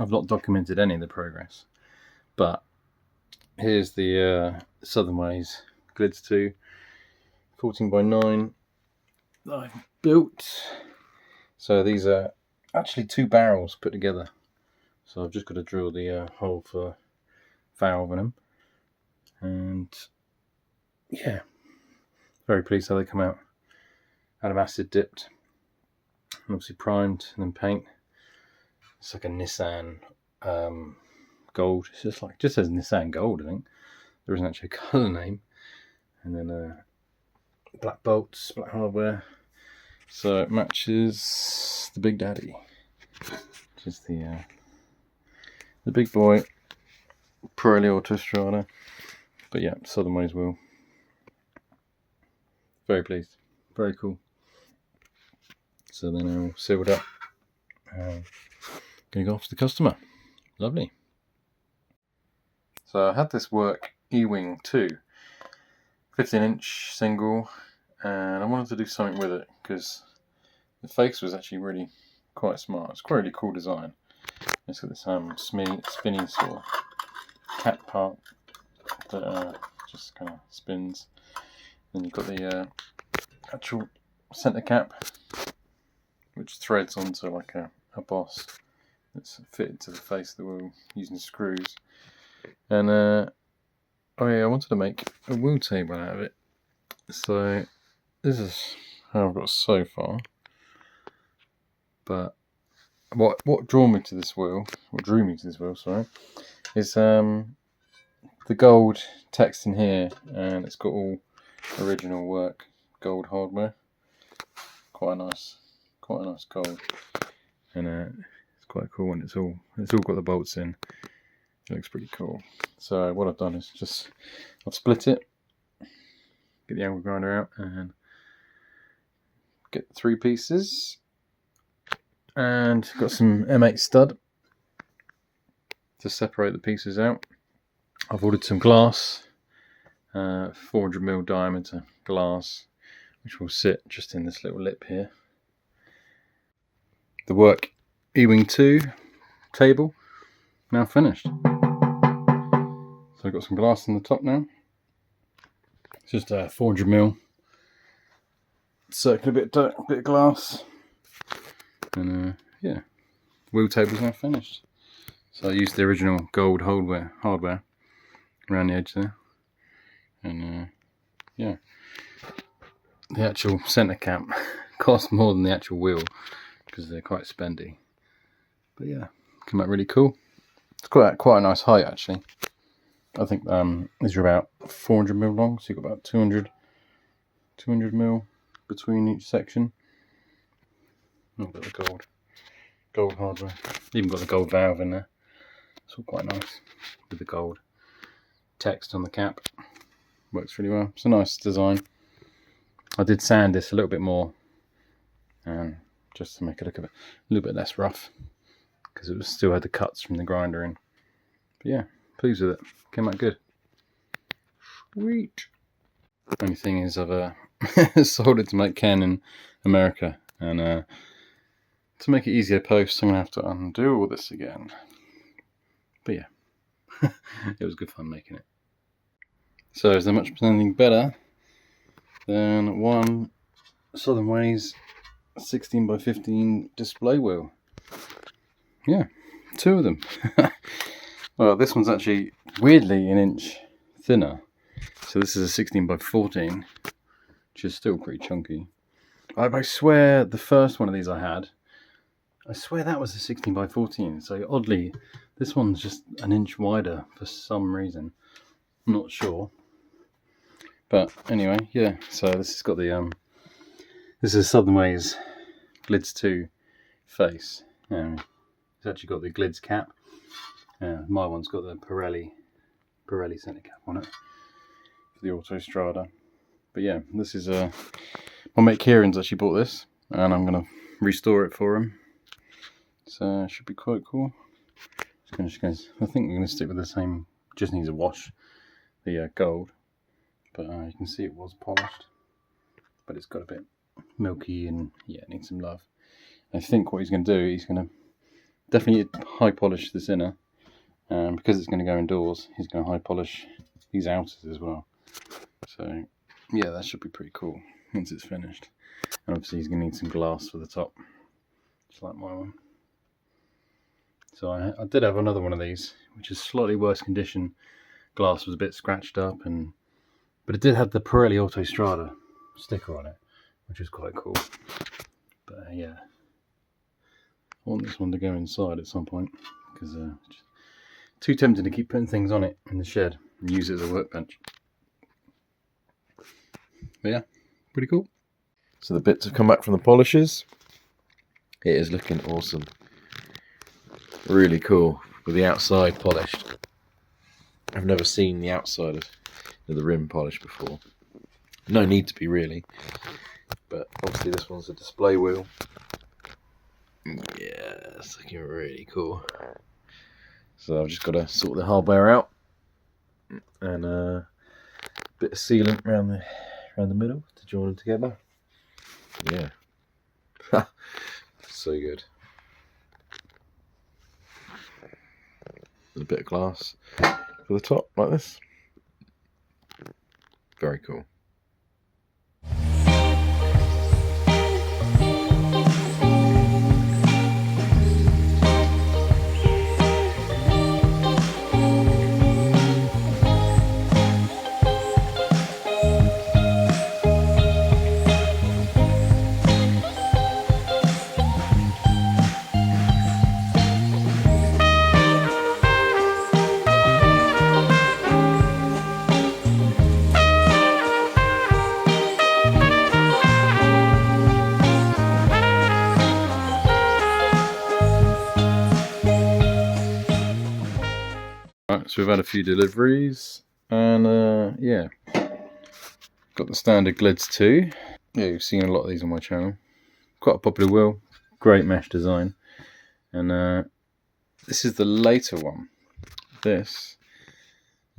I've not documented any of the progress, but here's the Southern Ways Glids 2 14x9 that I've built. So these are actually 2 barrels put together. So I've just got to drill the hole for valve in them, and yeah, very pleased how they come out. Had them acid dipped, and obviously primed, and then paint. It's like a Nissan gold. It's just says Nissan Gold, I think. There isn't actually a colour name. And then black bolts, black hardware. So it matches the Big Daddy, which is the big boy Pirelli Autostrada. But yeah, Southern Ways wheel. Very pleased. Very cool. So then I'll seal it up. Gonna go off to the customer. Lovely. So I had this work E-Wing 2, 15-inch single, and I wanted to do something with it because the face was actually really quite smart. It's quite a really cool design. It's got this spinny sort of cap part that just kind of spins. Then you've got the actual centre cap, which threads onto like a boss that's fitted to the face of the wheel using screws. And oh yeah, I wanted to make a wheel table out of it. So this is how I've got so far. But what drew me to this wheel, sorry, is the gold text in here, and it's got all original work gold hardware. Quite a nice gold, and it's quite cool when it's all got the bolts in. It looks pretty cool. So what I've done is I've split it, get the angle grinder out, and get 3 pieces, and got some M8 stud to separate the pieces out. I've ordered some glass, 400mm diameter glass, which will sit just in this little lip here. The work E-Wing 2 table now finished. So I've got some glass on the top now. It's just 400mm circular bit of glass, and yeah, wheel table's now finished. So I used the original gold hardware around the edge there, and yeah, the actual centre cap cost more than the actual wheel because they're quite spendy. But yeah, came out really cool. It's quite a nice height actually. I think these are about 400mm long, so you've got about 200mm between each section. I've got the gold hardware. Even got the gold valve in there. It's all quite nice with the gold text on the cap. Works really well. It's a nice design. I did sand this a little bit more, just to make it look a little bit less rough, because it still had the cuts from the grinder in. But yeah, pleased with it. Came out good. Sweet. Only thing is I've sold it to make Ken in America, and to make it easier to post, I'm going to have to undo all this again. But yeah, it was good fun making it. So is there much anything better than one Southern Ways 16x15 display wheel? Yeah, 2 of them. Well, this one's actually weirdly an inch thinner. So this is a 16x14, which is still pretty chunky. I swear the first one of these I swear that was a 16x14. So oddly, this one's just an inch wider for some reason. I'm not sure. But anyway, yeah. So this has got the this is Southern Ways Glids 2 face. It's actually got the Glids cap. My one's got the Pirelli centre cap on it for the Autostrada. But yeah, this is my mate Kieran's actually bought this, and I'm gonna restore it for him. So it should be quite cool. I think we're gonna stick with the same. Just needs a wash, the gold. But you can see it was polished, but it's got a bit milky and yeah, it needs some love. I think what he's going to do, he's going to definitely high polish this inner, and because it's going to go indoors, he's going to high polish these outers as well. So yeah, that should be pretty cool once it's finished. And obviously he's going to need some glass for the top, just like my one. So I did have another one of these, which is slightly worse condition. Glass was a bit scratched up, but it did have the Pirelli Autostrada sticker on it, which is quite cool. But yeah, I want this one to go inside at some point, because too tempted to keep putting things on it in the shed and use it as a workbench. But yeah, pretty cool. So the bits have come back from the polishers. It is looking awesome. Really cool with the outside polished. I've never seen the outside of the rim polished before. No need to be really, but obviously this one's a display wheel. Yeah, it's looking really cool. So I've just got to sort the hardware out and a bit of sealant around the middle to join them together. Yeah, so good. A bit of glass for the top like this. Very cool. Right, so we've had a few deliveries, and yeah, got the standard Glids 2. Yeah, you've seen a lot of these on my channel. Quite a popular wheel, great mesh design, and this is the later one. This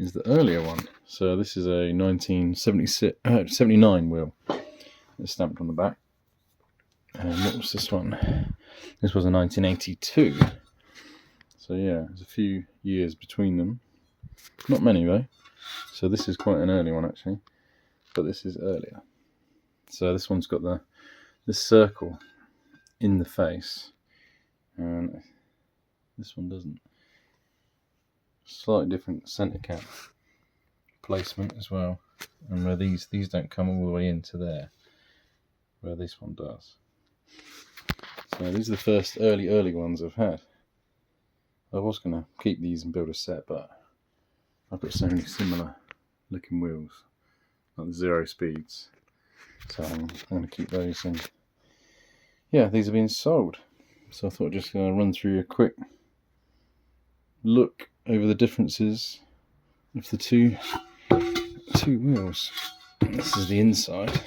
is the earlier one. So this is a 1979 wheel. It's stamped on the back. And what was this one? This was a 1982. So yeah, there's a few years between them. Not many though. So this is quite an early one actually, but this is earlier. So this one's got this circle in the face, and this one doesn't. Slightly different centre cap placement as well, and where these don't come all the way into there, where this one does. So these are the first early ones I've had. I was going to keep these and build a set, but I've got so many similar looking wheels, like the 0 speeds, so I'm going to keep those. And yeah, these are being sold, so I thought I'd just run through a quick look over the differences of the two wheels. This is the inside.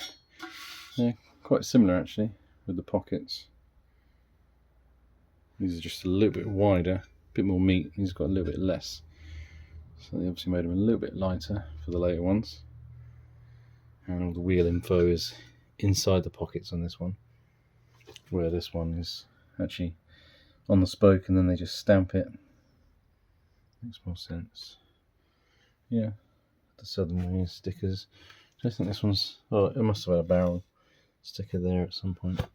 They're quite similar actually, with the pockets. These are just a little bit wider, a bit more meat. These got a little bit less, so they obviously made them a little bit lighter for the later ones. And all the wheel info is inside the pockets on this one, where this one is actually on the spoke and then they just stamp it. Makes more sense. Yeah, the Southern Wheels stickers. I think this one's, oh, it must have had a barrel sticker there at some point. But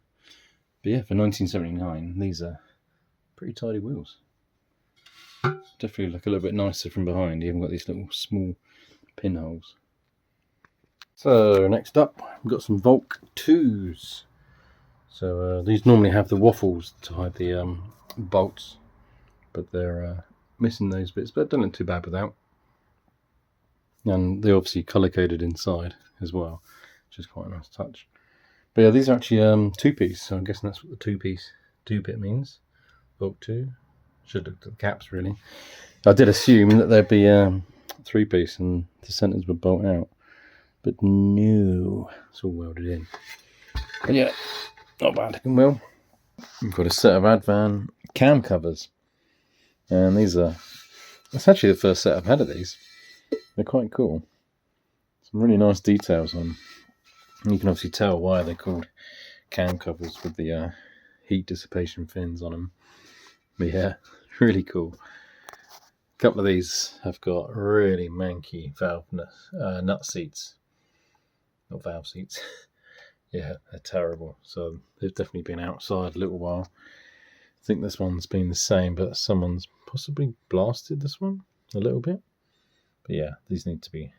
yeah, for 1979, these are pretty tidy wheels. Definitely look a little bit nicer from behind. You haven't got these little small pinholes. So next up, we've got some Volk 2s. So these normally have the waffles to hide the bolts, but they're missing those bits, but don't look too bad without. And they're obviously colour coded inside as well, which is quite a nice touch. But yeah, these are actually two-piece, so I'm guessing that's what the two-piece two-bit means. Volk 2. Should have looked at the caps really. I did assume that there'd be three-piece and the centres would bolt out, but no, it's all welded in. But yeah, not bad looking wheel. We've got a set of Advan Camcovers, and that's actually the first set I've had of these. They're quite cool. Some really nice details on. And you can obviously tell why they're called cam covers with the heat dissipation fins on them. But yeah, really cool. A couple of these have got really manky valve nut seats. Not valve seats. Yeah, they're terrible. So they've definitely been outside a little while. I think this one's been the same, but someone's possibly blasted this one a little bit. But yeah, these need to be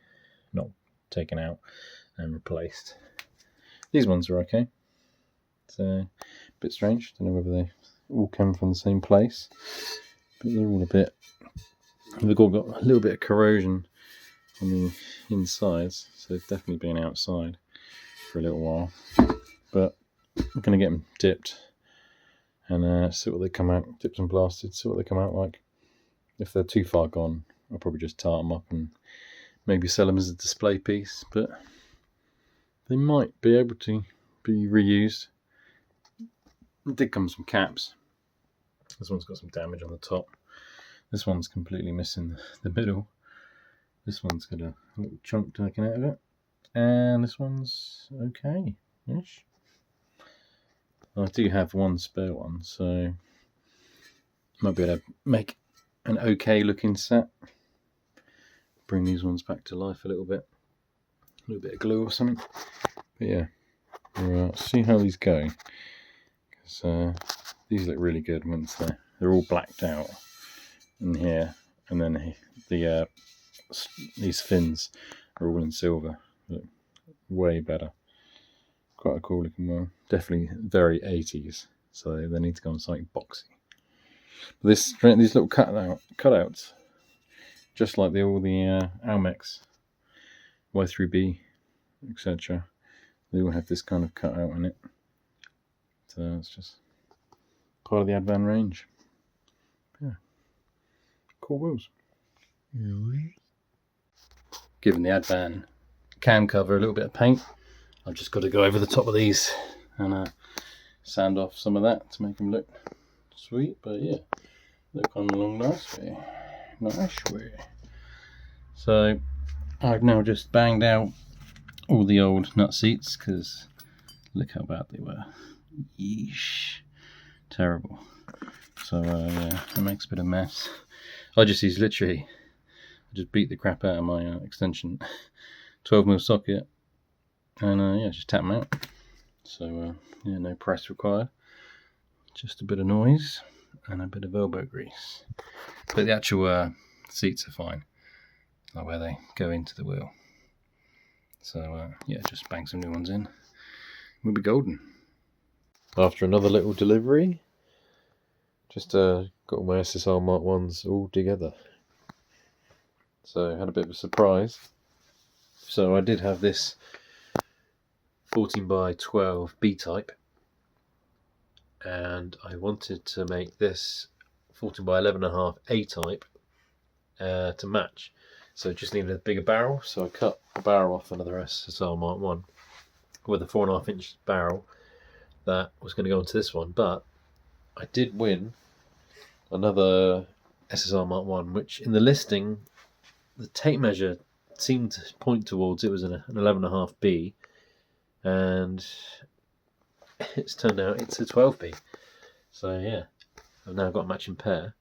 not taken out and replaced. These ones are okay. It's a bit strange. Don't know whether they all come from the same place, but they're all a bit. They've all got a little bit of corrosion on the insides, so they've definitely been outside for a little while. But I'm gonna get them dipped and see what they come out, dipped and blasted. See what they come out like. If they're too far gone, I'll probably just tart them up and maybe sell them as a display piece. But they might be able to be reused. It did come some caps. This one's got some damage on the top. This one's completely missing the middle. This one's got a little chunk taken out of it. And this one's okay-ish. I do have one spare one, so might be able to make an okay looking set. Bring these ones back to life a little bit of glue or something. But yeah, we'll see how these go, because these look really good once they're all blacked out in here, and then these fins are all in silver. Look way better. Quite a cool looking one. Definitely very 80s, so they need to go on something boxy. But these little cutouts, just like all the Almex Y3B, etc. They all have this kind of cutout in it. So it's just part of the Advan range. Yeah, cool wheels. Giving the Advan cam cover a little bit of paint. I've just got to go over the top of these and sand off some of that to make them look sweet. But yeah, they've gone along nicely. So I've now just banged out all the old nut seats because look how bad they were. Yeesh, terrible. So yeah, it makes a bit of mess. I just beat the crap out of my extension 12mm socket and yeah, just tap them out. So yeah, no press required, just a bit of noise and a bit of elbow grease. But the actual seats are fine, like where they go into the wheel. So yeah, just bang some new ones in, we'll be golden. After another little delivery, just got all my SSR Mk1s all together. So I had a bit of a surprise. So I did have this 14x12 B-type, and I wanted to make this 14x11.5 A-type to match. So it just needed a bigger barrel, so I cut a barrel off another SSR Mk1 with a 4.5-inch barrel that was going to go into this one. But I did win another SSR Mk1, which in the listing, the tape measure seemed to point towards it was an 11.5B, and it's turned out it's a 12B. So yeah, I've now got a matching pair,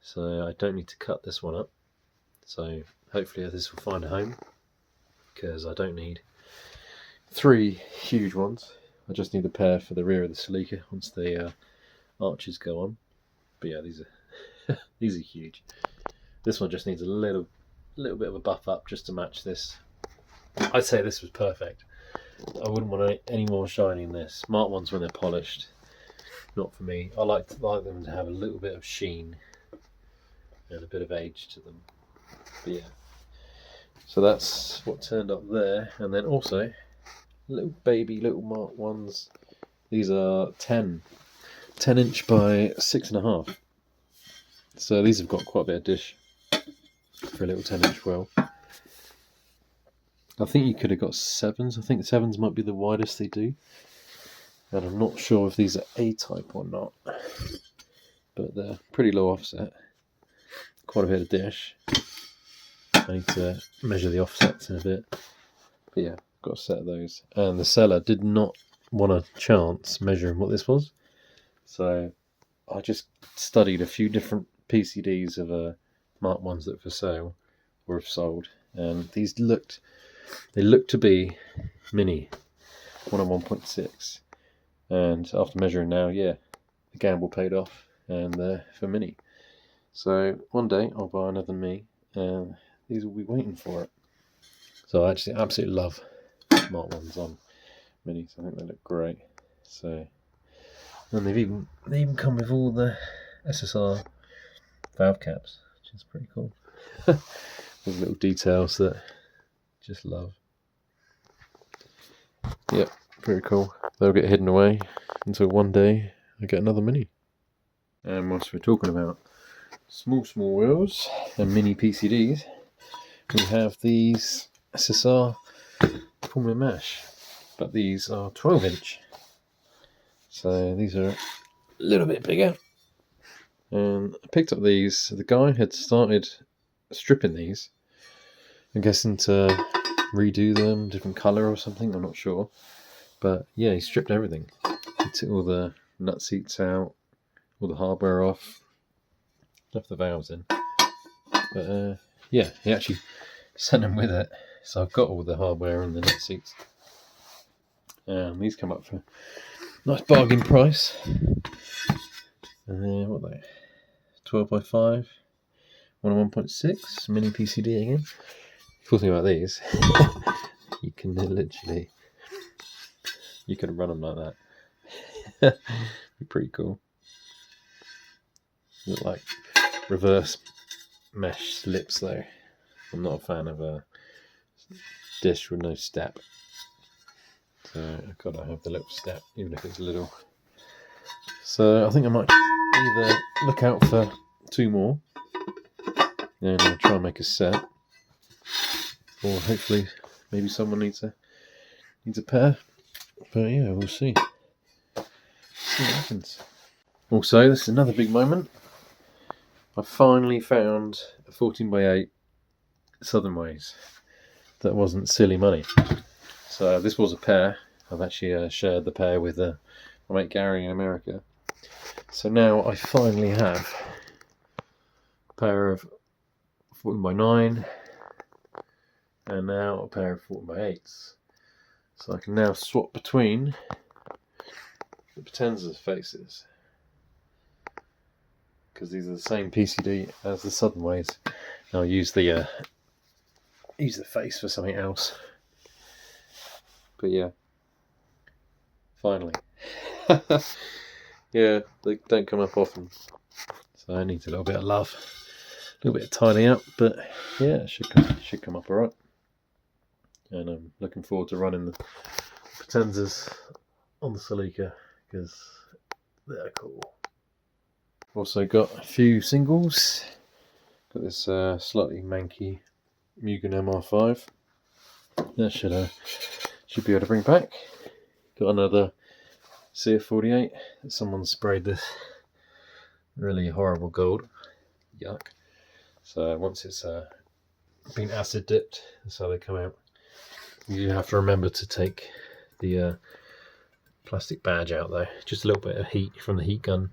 so I don't need to cut this one up. So hopefully this will find a home, because I don't need 3 huge ones. I just need a pair for the rear of the Celica once the arches go on. But yeah, these are these are huge. This one just needs a little bit of a buff up just to match this. I'd say this was perfect. I wouldn't want any more shiny in this. Smart ones when they're polished, not for me. I like them to have a little bit of sheen and a bit of age to them. But yeah, so that's what turned up there. And then also little Mk1s. These are 10-inch by 6.5. So these have got quite a bit of dish for a little 10-inch wheel. I think you could have got 7s. I think 7s might be the widest they do. And I'm not sure if these are A-type or not. But they're pretty low offset. Quite a bit of dish. I need to measure the offsets in a bit. But yeah, got a set of those. And the seller did not want a chance measuring what this was. So I just studied a few different PCDs of Mark1s that were for sale or have sold, and these looked to be mini 101.6, and after measuring now, yeah, the gamble paid off, and they're for mini. So one day I'll buy another me, and these will be waiting for it. So I actually absolutely love Mark1s on minis. I think they look great. So, and they even come with all the SSR valve caps, which is pretty cool. With little details that I just love. Yep, very cool. They'll get hidden away until one day I get another mini. And whilst we're talking about small wheels and mini PCDs, we have these SSR Formula Mesh, but these are 12-inch. So these are a little bit bigger. And I picked up these. The guy had started stripping these, I'm guessing to redo them, different colour or something, I'm not sure. But yeah, he stripped everything. He took all the nut seats out, all the hardware off, left the valves in. But yeah, he actually sent them with it. So I've got all the hardware and the nut seats. These come up for a nice bargain price. What are they? 12x5, 101.6, mini PCD again. Cool thing about these, you can literally, you can run them like that. Be pretty cool. Look like reverse mesh slips though. I'm not a fan of a dish with no step. So I've got to have the little step, even if it's little. So I think I might either look out for 2 more and try and make a set, or hopefully maybe someone needs a pair. But yeah, we'll see. See what happens. Also, this is another big moment. I finally found a 14x8 Southern Ways that wasn't silly money. So this was a pair. I've actually shared the pair with my mate Gary in America. So now I finally have a pair of 14x9 and now a pair of 14x8s. So I can now swap between the Potenza's faces, because these are the same PCD as the Southern Ways. I'll use the face for something else. But yeah, finally. Yeah, they don't come up often, so I need a little bit of love, a little bit of tidying up. But yeah, it should come up alright. And I'm looking forward to running the Potenzas on the Celica, because they're cool. Also got a few singles. Got this slightly manky Mugen MR5. That should be able to bring back. Got another CF48 that someone sprayed this really horrible gold. Yuck. So once it's been acid dipped, that's how they come out. You have to remember to take the plastic badge out though, just a little bit of heat from the heat gun,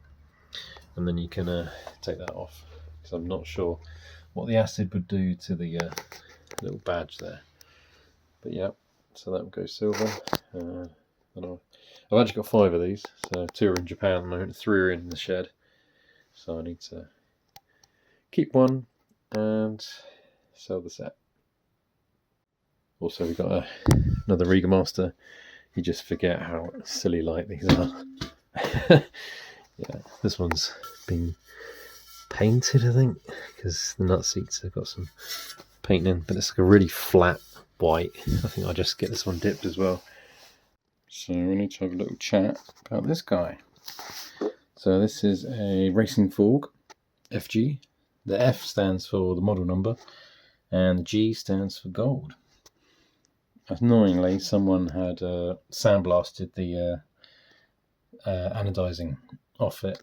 and then you can take that off, because I'm not sure what the acid would do to the little badge there. But yeah, so that will go silver. And I've actually got 5 of these, so 2 are in Japan at the moment, 3 are in the shed. So I need to keep one and sell the set. Also, we've got another Riga Master. You just forget how silly light these are. Yeah, this one's been painted, I think, because the nut seats have got some paint in, but it's like a really flat white. I think I'll just get this one dipped as well. So we need to have a little chat about this guy. So this is a Racing Fork FG. The F stands for the model number, and the G stands for gold. Annoyingly, someone had sandblasted the anodizing off it,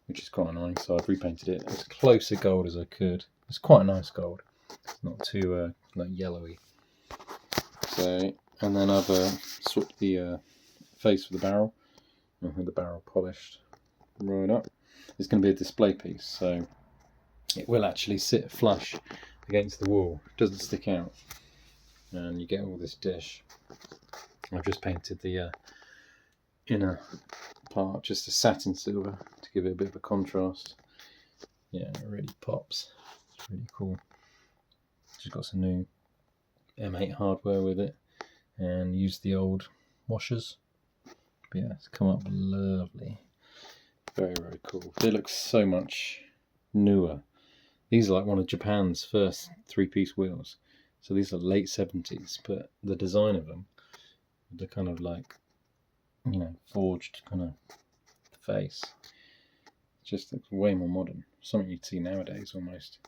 which is quite annoying, so I've repainted it as close to gold as I could. It's quite a nice gold, it's not too like yellowy. So, and then I've swapped the face for the barrel, and had the barrel polished right up. it's going to be a display piece, so it will actually sit flush against the wall. It doesn't stick out, and you get all this dish. I've just painted the inner part just a satin silver to give it a bit of a contrast. Yeah, it really pops. It's really cool. Just got some new M8 hardware with it, and used the old washers. But yeah, it's come up lovely. Very, very cool. They look so much newer. These are like one of Japan's first 3-piece wheels. So these are late 70s, but the design of them, the kind of like, you know, forged kind of face, just looks way more modern. Something you'd see nowadays almost.